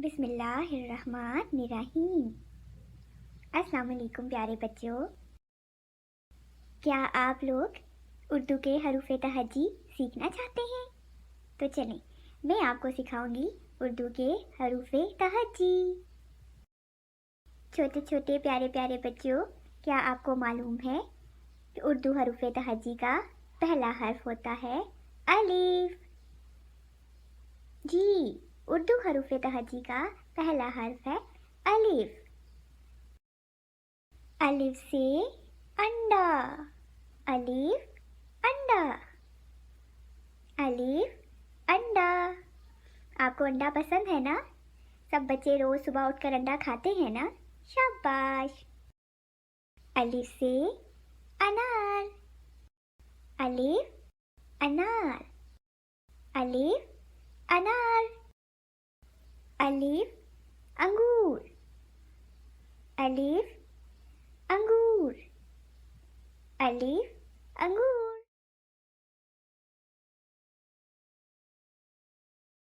بسم اللہ الرحمن الرحیم۔ السلام علیکم پیارے بچوں، کیا آپ لوگ اردو کے حروف تہجی سیکھنا چاہتے ہیں؟ تو چلیں میں آپ کو سکھاؤں گی اردو کے حروف تہجی۔ چھوٹے چھوٹے پیارے پیارے بچوں، کیا آپ کو معلوم ہے کہ اردو حروف تہجی کا پہلا حرف ہوتا ہے الف؟ جی، اردو حروف تہجی کا پہلا حرف ہے الف۔ الف سے انڈا، الف انڈا، الف انڈا۔ آپ کو انڈا پسند ہے نا؟ سب بچے روز صبح اٹھ کر انڈا کھاتے ہیں نا؟ شاباش۔ الف سے انار، الف انار، الف انار، الف انگور، الف انگور، الف انگور۔